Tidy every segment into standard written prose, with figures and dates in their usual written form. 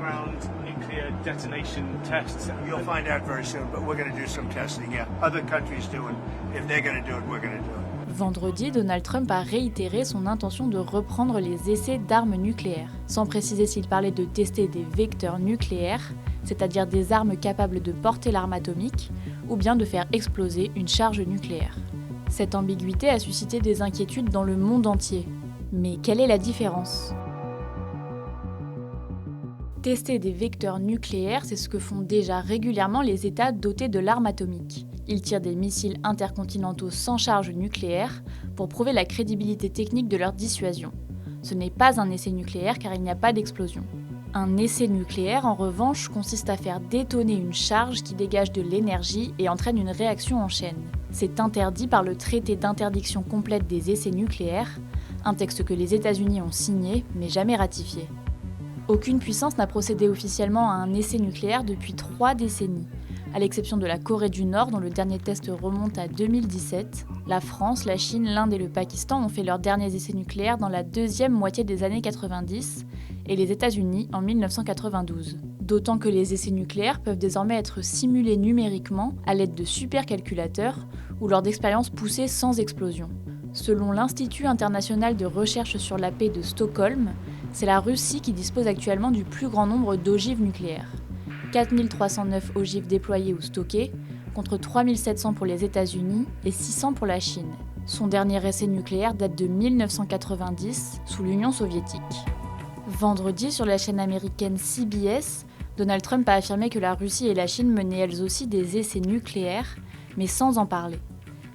background nuclear detonation tests? You'll find out very soon, but we're going to do some testing, yeah. Other countries do, and if they're going to do it, we're going to do it. Vendredi, Donald Trump a réitéré son intention de reprendre les essais d'armes nucléaires, sans préciser s'il parlait de tester des vecteurs nucléaires, c'est-à-dire des armes capables de porter l'arme atomique, ou bien de faire exploser une charge nucléaire. Cette ambiguïté a suscité des inquiétudes dans le monde entier. Mais quelle est la différence ? Tester des vecteurs nucléaires, c'est ce que font déjà régulièrement les États dotés de l'arme atomique. Ils tirent des missiles intercontinentaux sans charge nucléaire pour prouver la crédibilité technique de leur dissuasion. Ce n'est pas un essai nucléaire car il n'y a pas d'explosion. Un essai nucléaire, en revanche, consiste à faire détonner une charge qui dégage de l'énergie et entraîne une réaction en chaîne. C'est interdit par le traité d'interdiction complète des essais nucléaires, un texte que les États-Unis ont signé mais jamais ratifié. Aucune puissance n'a procédé officiellement à un essai nucléaire depuis 3 décennies. À l'exception de la Corée du Nord, dont le dernier test remonte à 2017, la France, la Chine, l'Inde et le Pakistan ont fait leurs derniers essais nucléaires dans la deuxième moitié des années 90 et les États-Unis en 1992. D'autant que les essais nucléaires peuvent désormais être simulés numériquement à l'aide de supercalculateurs ou lors d'expériences poussées sans explosion. Selon l'Institut international de recherche sur la paix de Stockholm, c'est la Russie qui dispose actuellement du plus grand nombre d'ogives nucléaires. 4309 ogives déployées ou stockées, contre 3700 pour les États-Unis et 600 pour la Chine. Son dernier essai nucléaire date de 1990, sous l'Union soviétique. Vendredi, sur la chaîne américaine CBS, Donald Trump a affirmé que la Russie et la Chine menaient elles aussi des essais nucléaires, mais sans en parler.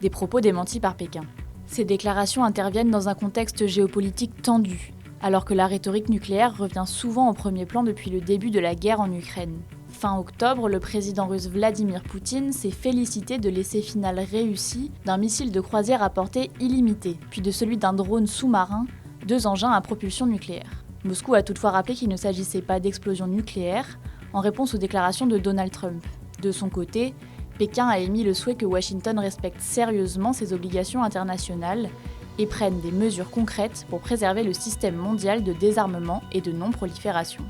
Des propos démentis par Pékin. Ces déclarations interviennent dans un contexte géopolitique tendu, alors que la rhétorique nucléaire revient souvent au premier plan depuis le début de la guerre en Ukraine. Fin octobre, le président russe Vladimir Poutine s'est félicité de l'essai final réussi d'un missile de croisière à portée illimitée, puis de celui d'un drone sous-marin, 2 engins à propulsion nucléaire. Moscou a toutefois rappelé qu'il ne s'agissait pas d'explosion nucléaire, en réponse aux déclarations de Donald Trump. De son côté, Pékin a émis le souhait que Washington respecte sérieusement ses obligations internationales et prenne des mesures concrètes pour préserver le système mondial de désarmement et de non-prolifération.